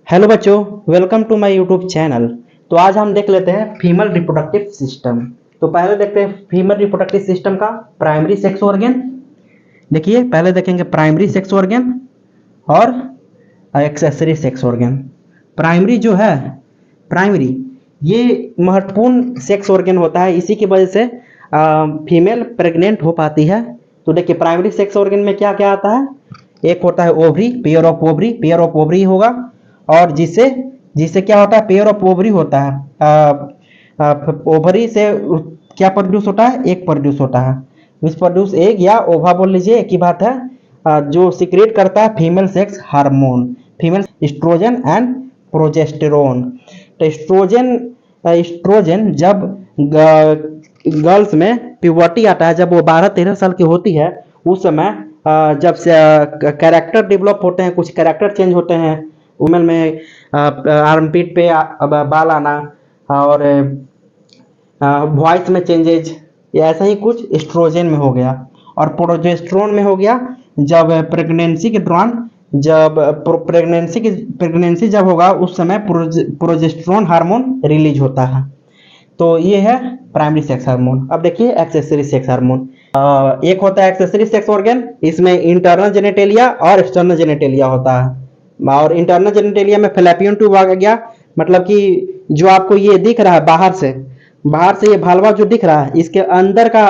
Hello बच्चों, welcome to my YouTube channel. तो आज हम देख लेते हैं फीमेल रिप्रोडक्टिव सिस्टम। तो पहले देखते हैं फीमेल रिप्रोडक्टिव सिस्टम का प्राइमरी सेक्स ऑर्गन। देखिए, पहले देखेंगे प्राइमरी सेक्स ऑर्गन और एक्सेसरी सेक्स ऑर्गन। प्राइमरी जो है, प्राइमरी ये महत्वपूर्ण सेक्स ऑर्गन होता है, इसी की वजह से फीमेल प्रेग्नेंट हो पाती है। तो देखिए, प्राइमरी सेक्स ऑर्गन में क्या क्या आता है। एक होता है ovary, pair of ovary, pair of ovary होगा। और जिससे जिससे क्या होता है, पेयर ऑफ ओवरी होता है। ओवरी से क्या प्रोड्यूस होता है, एग प्रोड्यूस होता है। विच प्रोड्यूस एग या ओवा बोल लीजिए, एक ही बात है। जो सीक्रेट करता है female sex hormone, female estrogen and progesterone. तो एस्ट्रोजन जब गर्ल्स में प्यूबर्टी आता है, जब वो 12-13 साल की होती है, उस समय जब से कैरेक्टर डेवलप होते हैं, कुछ कैरेक्टर चेंज होते हैं वुमेन में। आर्मपिट पे बाल आना और वॉइस में चेंजेज, ये ऐसा ही कुछ एस्ट्रोजन में हो गया। और प्रोजेस्टेरोन में हो गया जब प्रेगनेंसी के दौरान, जब प्रेगनेंसी जब होगा उस समय प्रोजेस्टेरोन हार्मोन रिलीज होता है। तो ये है प्राइमरी सेक्स हार्मोन। अब देखिए एक्सेसरी सेक्स हार्मोन। एक होता है एक्सेसरी सेक्स ऑर्गन, इसमें इंटरनल जेनेटेलिया और एक्सटर्नल जेनेटेलिया होता है। और इंटरनल जेनेटेलिया में फैलोपियन ट्यूब आ गया, मतलब कि जो आपको ये दिख रहा है बाहर से ये भालवा जो दिख रहा है, इसके अंदर का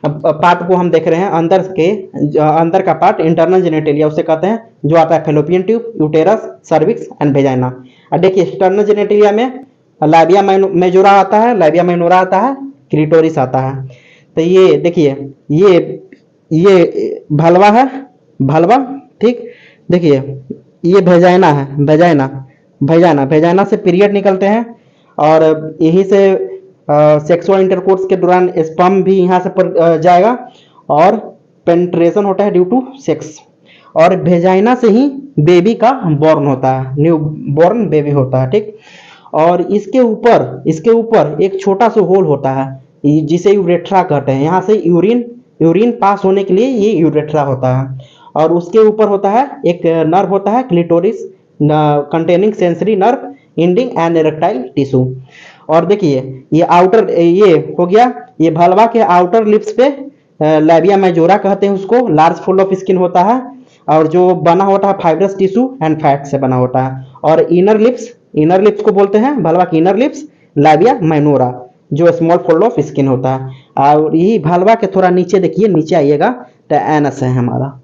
पार्ट को हम देख रहे हैं। अंदर का पार्ट इंटरनल जेनेटेलिया उसे कहते हैं, जो आता है fallopian tube, uterus, cervix and vagina. और देखिए एक्सटर्नल जेनेटेलिया में लाबिया मेजोरा आता है, लाबिया माइनोरा आता है, क्लिटोरिस आता है। तो ये देखिए, ये भालवा है, भालवा, ठीक। देखिए ये वेजाइना है, वेजाइना से पीरियड निकलते हैं और यही से सेक्सुअल इंटरकोर्स के दौरान स्पर्म भी यहाँ से जाएगा और पेनिट्रेशन होता है ड्यू टू सेक्स। और वेजाइना से ही बेबी का बॉर्न होता है, न्यू बॉर्न बेबी होता है, ठीक। और इसके ऊपर एक छोटा सा होल होता है जिसे यूरेथ्रा कहते हैं। यहाँ से यूरिन पास होने के लिए ये यूरेथ्रा होता है। और उसके ऊपर होता है एक नर्व होता है, clitoris, containing sensory nerve ending and erectile tissue. और देखिए ये हो गया, ये भालवा के आउटर लिप्स पे लैबिया मेजोरा कहते हैं उसको, लार्ज फुल ऑफ स्किन होता है और जो बना होता है फाइब्रस टिश्यू एंड फैट से बना होता है। और इनर लिप्स को बोलते हैं, भालवा की इनर लिप्स लैबिया माइनोरा, जो स्मॉल फोल्ड ऑफ स्किन होता है। और यही भालवा के थोड़ा नीचे देखिए, नीचे आइएगा तो एनस है हमारा।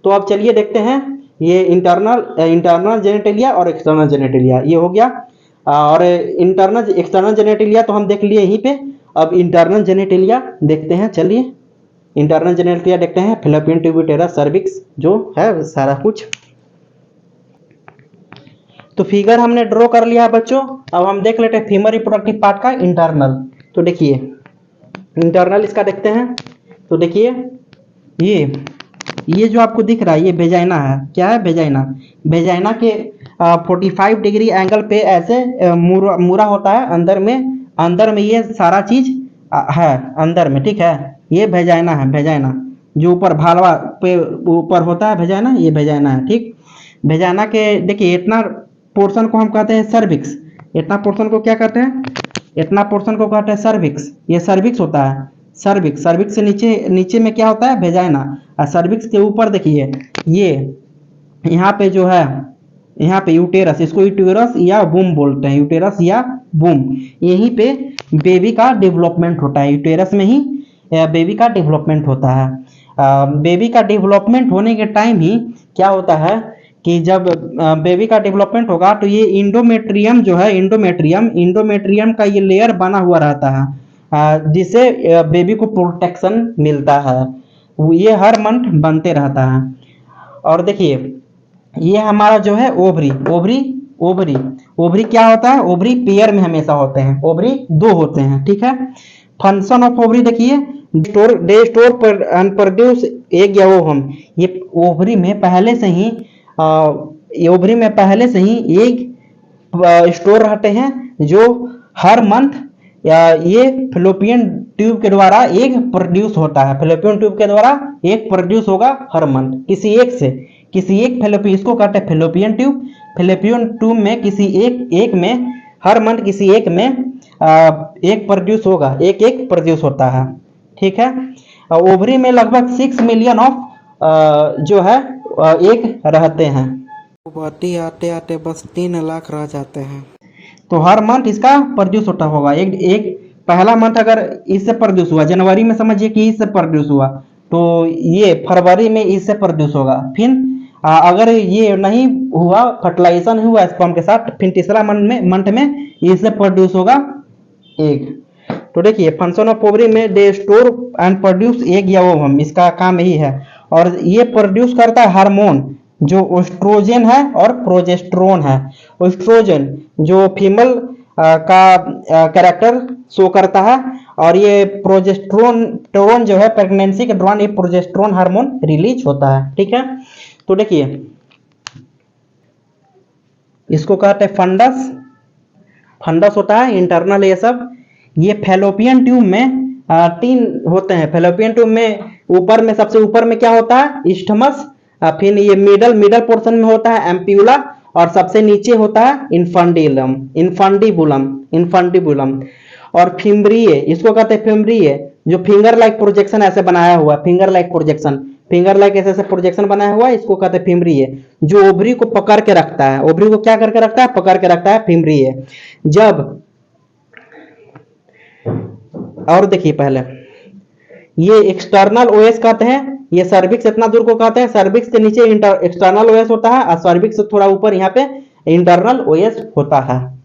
तो अब चलिए देखते हैं ये इंटरनल जेनेटेलिया और एक्सटर्नल जेनेटेलिया, ये हो गया। और एक्सटर्नल जेनेटेलिया तो हम देख लिए यहीं पे। अब इंटरनल जेनेटेलिया देखते हैं, चलिए इंटरनल जेनेटेलिया देखते हैं। फैलोपियन ट्यूब, यूटेरस, सर्विक्स जो है सारा कुछ। तो फिगर हमने ड्रॉ कर लिया है बच्चों। अब हम देख लेते हैं फीमेल रिप्रोडक्टिव पार्ट का इंटरनल। तो देखिए इंटरनल इसका देखते हैं। तो देखिए ये जो आपको दिख रहा है ये वेजाइना है। क्या है वेजाइना के 45 डिग्री एंगल पे ऐसे मुड़ा होता है अंदर में ये सारा चीज है अंदर में, ठीक है। ये वेजाइना है, वेजाइना जो ऊपर भालवा पे ऊपर होता है वेजाइना, ये वेजाइना है, ठीक। वेजाइना के देखिए इतना पोर्शन को हम कहते हैं सर्विक्स। इतना पोर्शन को क्या कहते हैं, इतना पोर्शन को कहते हैं सर्विक्स। ये सर्विक्स होता है, सर्विक्स से नीचे में क्या होता है, वेजाइना। और सर्विक्स के ऊपर देखिए ये यहाँ पे जो है, यहाँ पे यूटेरस, इसको यूटेरस या बूम बोलते हैं, यूटेरस या बूम। यहीं पे बेबी का डेवलपमेंट होता है, यूटेरस में ही बेबी का डेवलपमेंट होता है। बेबी का डेवलपमेंट होने के टाइम ही क्या होता है कि जब बेबी का डेवलपमेंट होगा तो ये इंडोमेट्रियम जो है, इंडोमेट्रियम का ये लेयर बना हुआ रहता है, जिससे बेबी को प्रोटेक्शन मिलता है। ये हर मंथ बनते रहता है। और देखिए ये हमारा जो है ओवरी क्या होता है, ओवरी पेयर में हमेशा होते हैं, ओवरी 2 होते हैं, ठीक है। फंक्शन ऑफ ओवरी देखिए, दे स्टोर पर एंड प्रोड्यूस एग या ओवम। ये ओवरी में पहले से ही एग स्टोर रहते हैं, जो हर मंथ ये फैलोपियन ट्यूब के द्वारा एग प्रोड्यूस होता है। फैलोपियन ट्यूब के द्वारा एग प्रोड्यूस होगा हर मंथ, किसी किसी एक फेलोपियन, इसको कहते हैं फेलोपियन ट्यूब। फेलोपियन ट्यूब में किसी एक में हर मंथ किसी एक में एक प्रोड्यूस होगा, एक प्रोड्यूस होता है, ठीक है। ओवरी में लगभग 6 मिलियन ऑफ जो है एक रहते हैं। बाटी आते आते बस 3 लाख रह जाते हैं। तो हर मंथ इसका प्रोड्यूस होता होगा। एक पहला मंथ अगर इससे प्रोड्यूस हुआ, जनवरी में समझिए कि इससे प्रोड्यूस हुआ, तो ये फरवरी में इससे प्रोड्यूस होगा। फिर अगर ये नहीं हुआ, फर्टिलाइजेशन हुआ स्पर्म के साथ, फिर तीसरा मंथ में इससे प्रोड्यूस होगा एग। तो देखिए फंक्शन ऑफ ओवरी में they store and produce egg या ओवम, इसका काम यही है। और ये प्रोड्यूस करता है हार्मोन जो ओस्ट्रोजन है और प्रोजेस्टेरोन है। ओस्ट्रोजन जो फीमेल का कैरेक्टर शो करता है, और ये प्रोजेस्टेरोन जो है प्रेगनेंसी के दौरान ये प्रोजेस्टेरोन हार्मोन रिलीज होता है, ठीक है। तो देखिए इसको कहते हैं फंडस, फंडस होता है इंटरनल। ये सब ये फैलोपियन ट्यूब में 3 होते हैं। फैलोपियन ट्यूब में ऊपर में, सबसे ऊपर में क्या होता है, इस्टमस। फिर ये मिडल पोर्शन में होता है एम्प्यूला, और सबसे नीचे होता है इन्फंडिबुलम। और फिम्ब्रिये, इसको कहते हैं फिम्ब्रिये, जो फिंगर लाइक प्रोजेक्शन ऐसे बनाया हुआ, फिंगर लाइक ऐसे प्रोजेक्शन बनाया हुआ है, इसको कहते हैं फिम्ब्रिये, जो ओवरी को पकड़ के रखता है। ओवरी को क्या करके रखता है, पकड़ के रखता है, फिम्ब्रिये। जब और देखिए पहले ये एक्सटर्नल ओएस कहते हैं, ये सर्विक्स इतना दूर को कहते हैं, सर्विक्स के नीचे एक्सटर्नल ओएस होता है, और सर्विक्स से थोड़ा ऊपर यहाँ पे इंटरनल ओएस होता है।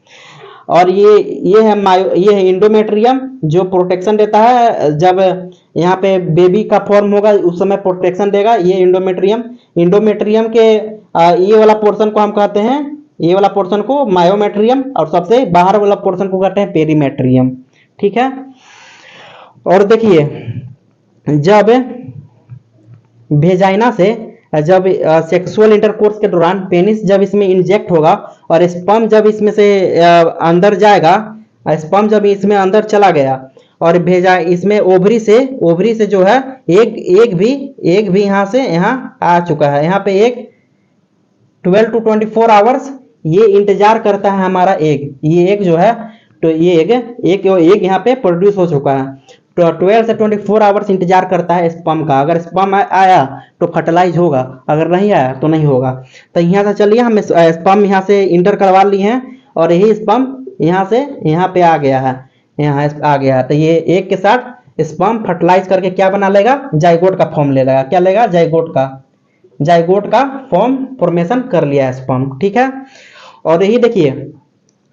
और ये है इंडोमेट्रियम, जो प्रोटेक्शन देता है। जब यहाँ पे बेबी का फॉर्म होगा उस समय प्रोटेक्शन देगा ये इंडोमेट्रियम के ये वाला पोर्शन को हम कहते हैं, ये वाला पोर्शन को मायोमेट्रियम, और सबसे बाहर वाला पोर्शन को कहते हैं पेरीमेट्रियम, ठीक है। और देखिए जब भेजाइना से जब सेक्सुअल इंटरकोर्स के दौरान पेनिस जब इसमें इंजेक्ट होगा, और स्पर्म जब इसमें से अंदर जाएगा, स्पर्म जब इसमें अंदर चला गया और भेजा इसमें ओवरी से जो है एक भी यहाँ से यहाँ आ चुका है। यहाँ पे एक 12 to 24 आवर्स ये इंतजार करता है हमारा एग। ये एग जो है, तो ये एग यहाँ पे प्रोड्यूस हो चुका है। तो 12 से 24 आवर्स इंतजार करता है स्पर्म का। अगर स्पर्म आया तो फर्टिलाइज होगा, अगर नहीं आया तो नहीं होगा। तो यहाँ से चलिए हम स्पर्म यहाँ से इंटर करवा लिए हैं, और यही स्पर्म यहाँ से यहाँ पे आ गया है, यहाँ आ गया है। तो ये एक के साथ स्पर्म फर्टिलाइज करके क्या बना लेगा, जाइगोट का फॉर्म ले लेगा। क्या लेगा, जाइगोट का फॉर्मेशन कर लिया है स्पर्म, ठीक है। और यही देखिए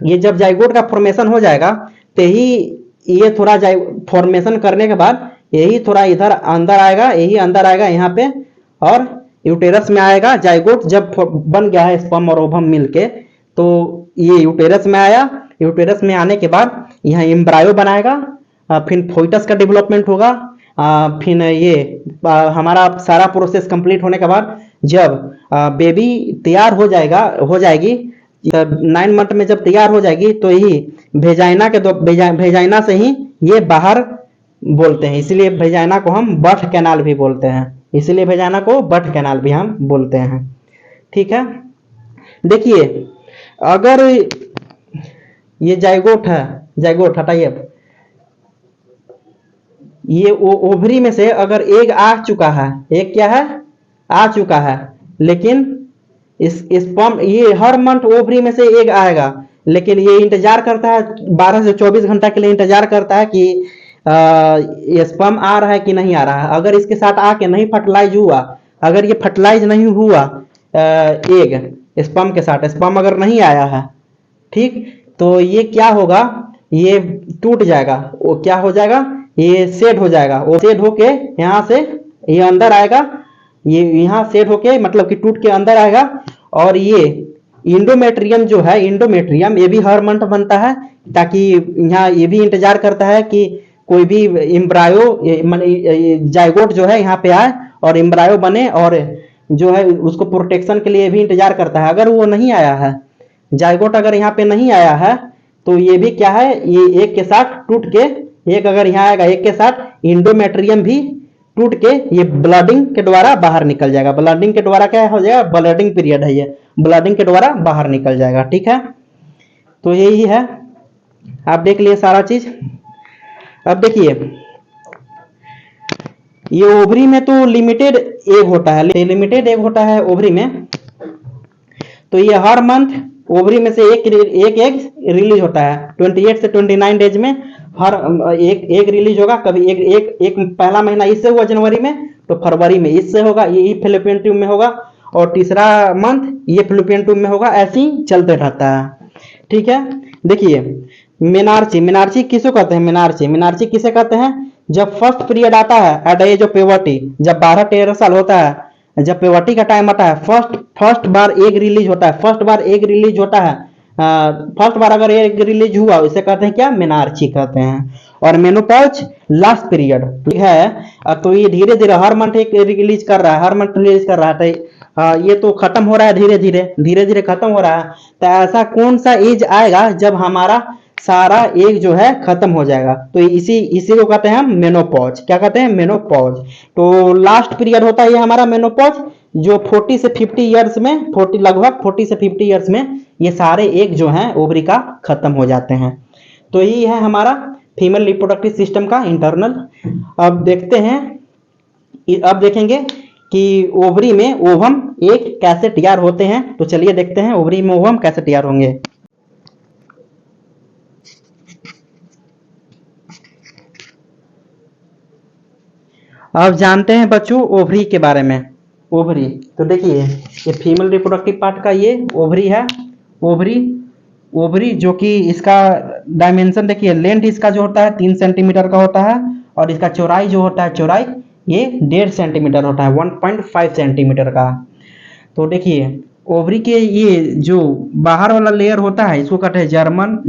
ये जब जाइगोट का फॉर्मेशन हो जाएगा, तो ही ये थोड़ा फॉर्मेशन करने के बाद यही थोड़ा इधर अंदर आएगा, यही अंदर आएगा यहाँ पे, और यूटेरस में आएगा। जाइगोट जब बन गया है स्पर्म और ओवम मिलके, तो ये यूटेरस में आया। यूटेरस में आने के बाद यहाँ एम्ब्रायो बनाएगा, फिर फोइटस का डेवलपमेंट होगा। फिर ये हमारा सारा प्रोसेस कंप्लीट होने के बाद जब बेबी तैयार हो जाएगी 9 मंथ में जब तैयार हो जाएगी, तो यही भेजाइना से ही ये बाहर बोलते हैं, इसलिए भेजाइना को हम बर्थ कैनाल भी बोलते हैं, इसलिए भेजाइना को बर्थ कैनाल भी हम बोलते हैं, ठीक है। देखिए अगर ये जाइगोट हटाइए, ये ओवरी में से अगर एग आ चुका है, एग क्या है, आ चुका है, लेकिन इस स्पर्म ये हर मंथ ओवरी में से एग आएगा, लेकिन ये इंतजार करता है 12 से 24 घंटा के लिए इंतजार करता है कि ये स्पर्म आ रहा है कि नहीं आ रहा है। अगर इसके साथ आके नहीं फर्टिलाइज हुआ, अगर ये फर्टिलाइज नहीं हुआ एग स्पर्म के साथ, स्पर्म अगर नहीं आया है, ठीक, तो ये क्या होगा, ये टूट जाएगा। वो क्या हो जाएगा, ये सेट हो जाएगा। वो सेट होके यहाँ से ये अंदर आएगा, ये यहाँ सेट होके मतलब कि टूट के अंदर आएगा। और ये इंडोमेट्रियम जो है, इंडोमेट्रियम ये भी हर मंथ बनता है, ताकि यहाँ ये भी इंतजार करता है कि कोई भी एम्ब्रायो जाइगोट जो है यहाँ पे आए और एम्ब्रायो बने, और जो है उसको प्रोटेक्शन के लिए भी इंतजार करता है। अगर वो नहीं आया है, जाइगोट अगर यहाँ पे नहीं आया है, तो ये भी क्या है, ये एक के साथ टूट के, एक अगर यहाँ आएगा एक के साथ, इंडोमेट्रियम भी टूट के ये ब्लडिंग के द्वारा बाहर निकल जाएगा। ब्लडिंग के द्वारा क्या हो जाएगा, ब्लडिंग पीरियड है, ये ब्लडिंग के द्वारा बाहर निकल जाएगा। ठीक है, तो यही है, आप देख लिए सारा चीज। अब देखिए ये ओवरी में तो लिमिटेड एग होता है, लिमिटेड एग होता है ओवरी में। तो ये हर मंथ ओवरी में से एक एग रिलीज होता है। 28 से 29 डेज में हर एक एग रिलीज होगा। कभी एक पहला महीना इससे हुआ जनवरी में, तो फरवरी में इससे होगा, ये फैलोपियन ट्यूब में होगा, और तीसरा मंथ ये फैलोपियन ट्यूब में होगा। ऐसे ही चलते रहता है। ठीक है, देखिए मेनार्ची किसको कहते हैं, मेनार्ची किसे कहते हैं, जब फर्स्ट पीरियड आता है एट एज ऑफ प्यूबर्टी, जब 12-13 साल होता है, जब प्यूबर्टी का टाइम आता है, फर्स्ट बार एग रिलीज होता है, फर्स्ट बार अगर एग रिलीज हुआ इसे कहते हैं क्या, मेनार्ची कहते हैं। और मेनोपॉज लास्ट पीरियड, ठीक है। तो ये धीरे धीरे हर मंथ एक रिलीज कर रहा है, हर मंथ रिलीज कर रहा है। तो ये तो खत्म हो रहा है, धीरे धीरे खत्म हो रहा है। तो ऐसा कौन सा एज आएगा जब हमारा सारा एग जो है खत्म हो जाएगा, तो इसी को कहते हैं हम मेनोपॉज। क्या कहते हैं, मेनोपॉज। तो लास्ट पीरियड होता है ये हमारा मेनोपॉज, जो 40 से 50 ईयर्स में, लगभग 40 से 50 ईयर्स में ये सारे एग जो हैं ओवरी का खत्म हो जाते हैं। तो यही है हमारा फीमेल रिप्रोडक्टिव सिस्टम का इंटरनल। अब देखते हैं, अब देखेंगे कि ओवरी में ओवम एक कैसे तैयार होते हैं। तो चलिए देखते हैं ओवरी में ओवम कैसे तैयार होंगे। अब जानते हैं बच्चों ओवरी के बारे में। ओवरी, तो देखिए ये फीमेल रिप्रोडक्टिव पार्ट का ये ओवरी है। ओवरी जो कि इसका डायमेंशन देखिए, लेंथ इसका जो होता है 3 सेंटीमीटर का होता है, और इसका चौड़ाई जो होता है, चौड़ाई ये 1.5 सेंटीमीटर होता है, 1.5 सेंटीमीटर का। तो देखिए ओवरी के ये जो बाहर वाला लेयर होता है इसको कहते हैं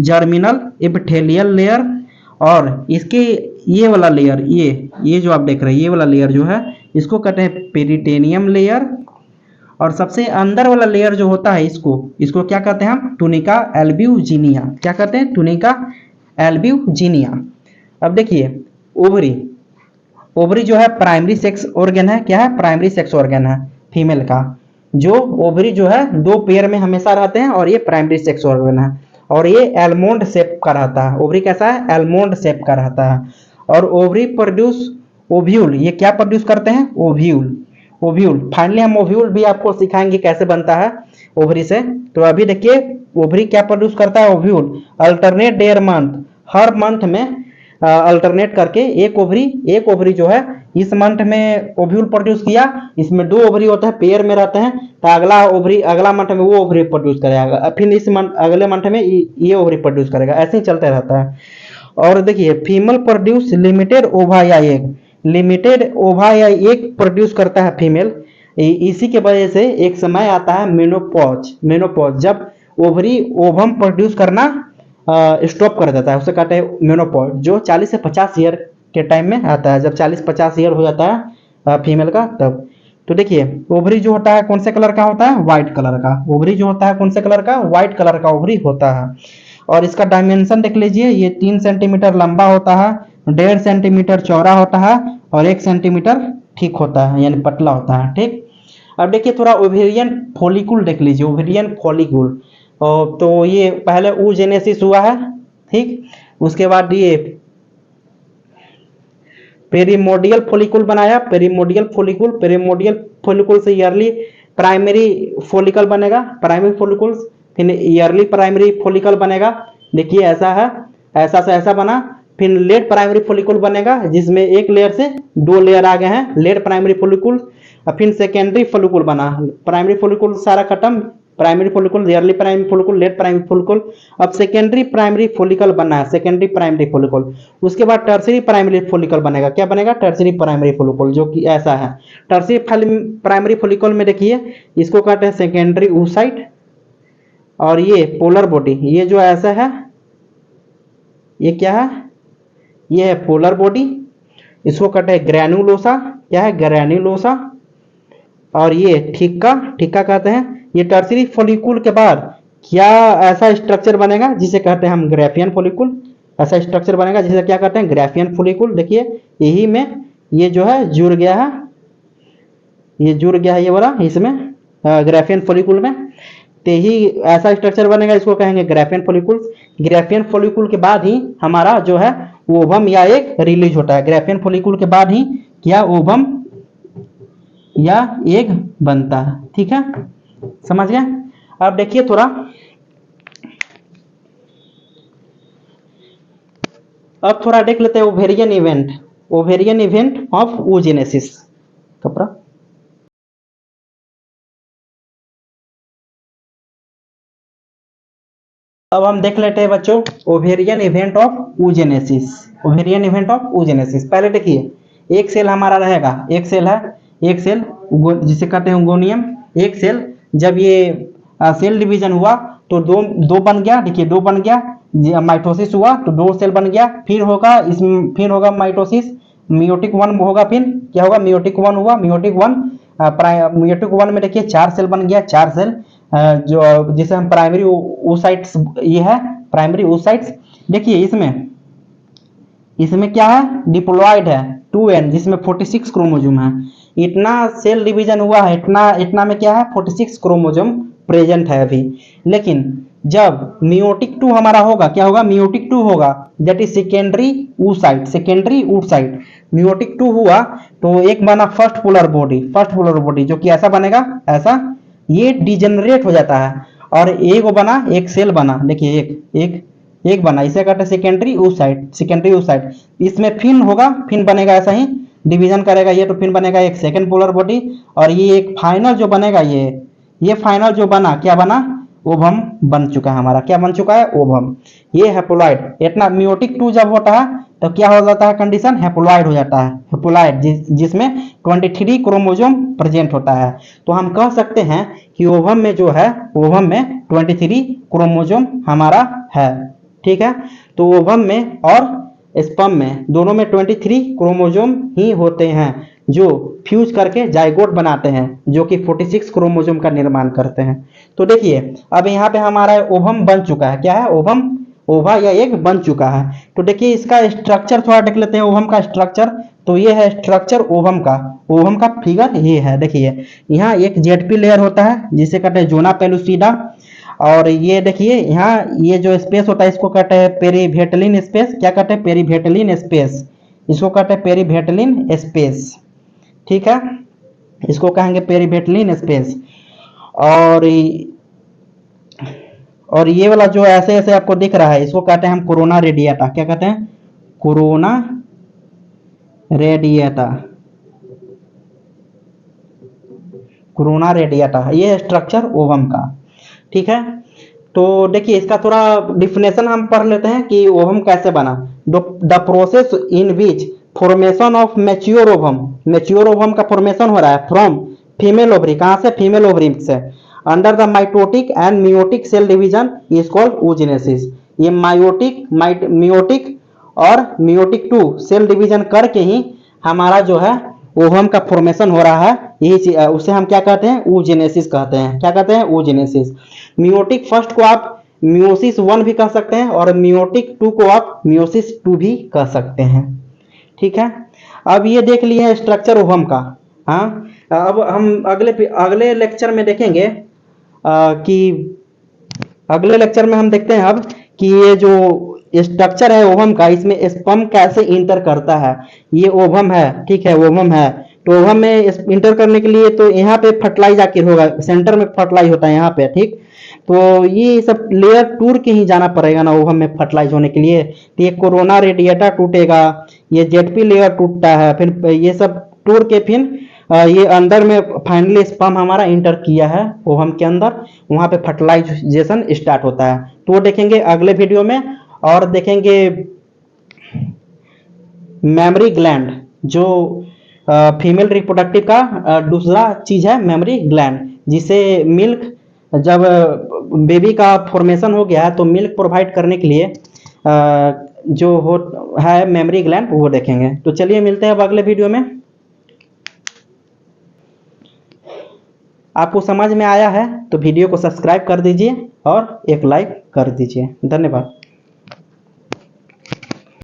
जर्मिनल एपिथेलियल लेयर, और इसके ये वाला लेयर, ये जो आप देख रहे हैं ये वाला लेयर जो है इसको कहते हैं पेरिटेनियम लेयर। और सबसे अंदर वाला लेयर जो होता है इसको क्या कहते हैं हम, टुनिका एल्ब्यूजिनिया। क्या कहते हैं, टुनिका एल्ब्यूजिनिया। अब देखिए ओवरी जो है प्राइमरी सेक्स ऑर्गन है। क्या है, प्राइमरी सेक्स ऑर्गन है फीमेल का। जो ओवरी जो है 2 पेयर में हमेशा रहते हैं, और ये प्राइमरी सेक्स ऑर्गन है, और ये एलमोंड शेप का रहता है। ओवरी कैसा है, एलमोंड शेप का रहता है। और ओवरी प्रोड्यूस ओव्यूल, ये क्या प्रोड्यूस करते हैं, ओव्यूल। फाइनली हम ओव्यूल भी आपको सिखाएंगे कैसे बनता है ओवरी से। तो अभी देखिए ओवरी क्या प्रोड्यूस करता है, ओव्यूल। अल्टरनेट डेयर मंथ, हर मंथ में अल्टरनेट करके एक ओवरी जो है इस मंथ में ओव्यूल प्रोड्यूस किया। इसमें 2 ओवरी होते हैं, पेयर में रहते हैं। तो अगला मंथ में वो ओवरी प्रोड्यूस करेगा, फिर इस मंथ अगले मंथ में ये ओवरी प्रोड्यूस करेगा, ऐसे ही चलते रहता है। और देखिए फीमेल प्रोड्यूस लिमिटेड ओवा या एग, लिमिटेड ओवा या एग प्रोड्यूस करता है फीमेल। इसी के वजह से एक समय आता है मेनोपॉज, जब ओवरी ओवम प्रोड्यूस करना स्टॉप कर देता है, उसे कहते हैं मेनोपॉज, जो 40 से 50 ईयर के टाइम में आता है। जब 40-50 ईयर हो जाता है फीमेल का तब। तो देखिए ओवरी जो होता है कौन से कलर का होता है, व्हाइट कलर का। ओवरी जो होता है कौन से कलर का, व्हाइट कलर का ओवरी होता है। और इसका डायमेंशन देख लीजिए, ये 3 सेंटीमीटर लंबा होता है, 1.5 सेंटीमीटर चौड़ा होता है, और 1 सेंटीमीटर ठीक होता है, यानी पतला होता है। ठीक, अब देखिए थोड़ा ओवेरियन फॉलिकुल देख लीजिए, ओवेरियन फॉलिकुल। तो ये पहले oogenesis हुआ है, ठीक। उसके बाद ये पेरिमोडियल फॉलिकुल बनाया, पेरिमोडियल फॉलिकुल से ईयरली प्राइमरी फॉलिकल बनेगा, प्राइमरी फॉलिकुल, फिर ईयरली प्राइमरी फॉलिकल बनेगा। देखिए ऐसा है, ऐसा से ऐसा बना। फिर लेट प्राइमरी फॉलिकुल बनेगा, जिसमें एक लेयर से 2 लेयर आ गए हैं, लेट प्राइमरी फॉलिकुल। फिर सेकेंडरी फॉलिकुल बना, प्राइमरी फॉलिकुल सारा खत्म, primary follicle, early primary follicle, late primary follicle. अब सेकेंडरी प्राइमरी फॉलिकल बनना है, सेकेंडरी प्राइमरी फॉलिकल। उसके बाद टर्सरी प्राइमरी फॉलिकल बनेगा। क्या बनेगा, टर्सरी प्राइमरी फॉलिकल, जो कि ऐसा है। टर्सरी प्राइमरी फॉलिकल में देखिए इसको कहते हैं सेकेंडरी oocyte। और ये पोलर बॉडी, ये जो ऐसा है ये क्या है, ये है पोलर बॉडी, इसको कहते हैं ग्रैनुलोसा। क्या है, ग्रैनुलोसा। और ये ठिक्का कहते हैं। ये टर्सरी फॉलिकुल के बाद क्या ऐसा स्ट्रक्चर बनेगा जिसे कहते हैं हम ग्राफियन फॉलिकुल। ऐसा स्ट्रक्चर बनेगा जिसे क्या कहते हैं, ग्राफियन फॉलिकुल। देखिए यही में ये जो है जुड़ गया है, ये जुड़ गया है ये वाला इसमें ग्राफियन फॉलिकुल में। तो ही ऐसा स्ट्रक्चर बनेगा, इसको कहेंगे ग्राफियन फॉलिकुल। ग्राफियन फॉलिकुल के बाद ही हमारा जो है ओवम या एग रिलीज होता है। ग्राफियन फॉलिकुल के बाद ही क्या ओवम या एग बनता है। ठीक है, समझ गए। अब देखिए थोड़ा, अब थोड़ा देख लेते हैं ovarian event, ovarian event of oogenesis। कपड़ा अब हम देख लेते हैं बच्चों ovarian event of oogenesis। Ovarian event of oogenesis, पहले देखिए एक सेल हमारा रहेगा, एक सेल है, एक सेल जिसे कहते हैं ओगोनियम। एक सेल जब ये सेल डिवीजन हुआ तो दो दो बन गया, देखिए दो बन गया। माइटोसिस हुआ तो दो सेल बन गया, फिर होगा इसमें, फिर होगा माइटोसिस, मियोटिक वन होगा, फिर क्या होगा मियोटिक वन हुआ, मियोटिक वन मियोटिक वन में देखिए चार सेल बन गया, चार सेल जो जिसे हम प्राइमरी oocytes, ये है प्राइमरी oocytes। देखिए इसमें, इसमें क्या है डिप्लॉयड है 2n, जिसमें 46 क्रोमोसोम है। इतना सेल डिवीजन हुआ है, इतना इतना में क्या है 46 क्रोमोसोम प्रेजेंट है अभी। लेकिन जब मियोटिक 2 हमारा होगा, क्या होगा मियोटिक 2 होगा, that is secondary oocyte, secondary oocyte। Meiotic 2 हुआ तो एक बना first polar body, first polar body जो कि ऐसा बनेगा, ऐसा ये डिजेनरेट हो जाता है और एक बना, एक सेल बना, देखिए एक बना, इसे कहते हैं सेकेंडरी oocyte, सेकेंडरी oocyte। इसमें फिन होगा, फिन बनेगा ऐसा ही डिवीजन करेगा ये, तो फिन बनेगा एक सेकेंड पोलर बॉडी। और ये एक फाइनल जो बनेगा, ये फाइनल जो बना क्या बना, ओवम बन चुका है हमारा, क्या बन चुका है ओवम। ये हैप्लॉइड, इतना मियोटिक 2 जब होता है तो क्या हो जाता है कंडीशन, हैप्लॉइड हो जाता है, हैप्लॉइड जिसमें 23 क्रोमोसोम प्रेजेंट होता है। तो हम कह सकते हैं कि ओवम में जो है, ओवम में 23 क्रोमोसोम हमारा है। ठीक है, तो ओवम में और स्पर्म में दोनों में 23 क्रोमोसोम ही होते हैं जो फ्यूज करके जाइगोट बनाते हैं, जो कि 46 क्रोमोसोम का निर्माण करते हैं। तो देखिए अब यहाँ पे हमारा ओवम बन चुका है, क्या है ओवम, ओवा या एग बन चुका है। तो देखिए इसका स्ट्रक्चर थोड़ा देख लेते हैं, ओवम का स्ट्रक्चर। तो ये है स्ट्रक्चर ओवम का, ओवम का फिगर ये है। देखिए यहाँ एक जेडपी लेयर होता है जिसे कहते हैं जोना पेलुसिडा। और ये देखिए यहाँ ये जो स्पेस होता है इसको कहते हैं पेरीवेटलिन स्पेस। क्या कहते हैं पेरीवेटलिन स्पेस, इसको कहते हैं पेरीवेटलिन स्पेस। ठीक है, इसको कहेंगे पेरीवेटलिन स्पेस। और और ये वाला जो ऐसे ऐसे आपको दिख रहा है इसको कहते हैं हम कोरोना रेडिएटा। क्या कहते हैं कोरोना रेडिएटा, कोरोना रेडिएटा, ये है स्ट्रक्चर ओवम का। ठीक है, तो देखिए इसका थोड़ा डिफिनेशन हम पढ़ लेते हैं कि ओवम कैसे बना। The process in which formation of mature ovum, mature ovum का फॉर्मेशन हो रहा है फ्रॉम फीमेल ओवरी, कहां से फीमेल ओवरी से, under the mitotic and meiotic cell division is called oogenesis। ये मियोटिक और मियोटिक 2 सेल डिवीजन करके ही हमारा जो है ओवम का फॉर्मेशन हो रहा है, यही उसे हम क्या कहते हैं oogenesis कहते हैं। क्या कहते हैं oogenesis। मियोटिक फर्स्ट को आप मियोसिस 1 भी कह सकते हैं और मियोटिक 2 को आप मियोसिस 2 भी कह सकते हैं। ठीक है, अब ये देख लिए स्ट्रक्चर ओवम का। हाँ, अब हम अगले लेक्चर में देखेंगे कि अगले लेक्चर में हम देखते हैं अब कि ये जो स्ट्रक्चर है ओवम का, इसमें स्पर्म कैसे इंटर करता है। ये ओवम है, ठीक है ओवम है, तो ओवम में इंटर करने के लिए तो यहाँ पे फर्टिलाइज आखिर होगा, सेंटर में फर्टिलाइज होता है यहाँ पे। ठीक, तो ये सब लेयर टूर के ही जाना पड़ेगा ना ओवम में फर्टिलाइज होने के लिए। तो ये कोरोना रेडिएटा टूटेगा, ये जेडपी लेयर टूटता है, फिर ये सब टूर के फिर ये अंदर में फाइनली स्पर्म हमारा इंटर किया है ओवम के अंदर, वहां पे फर्टिलाइजेशन स्टार्ट होता है। तो वो देखेंगे अगले वीडियो में। और देखेंगे मेमोरी ग्लैंड, जो फीमेल रिप्रोडक्टिव का दूसरा चीज है मेमोरी ग्लैंड, जिसे मिल्क, जब बेबी का फॉर्मेशन हो गया है तो मिल्क प्रोवाइड करने के लिए जो हो है मेमोरी ग्लैंड, वो देखेंगे। तो चलिए मिलते हैं अब अगले वीडियो में। आपको समझ में आया है तो वीडियो को सब्सक्राइब कर दीजिए और एक लाइक कर दीजिए। धन्यवाद।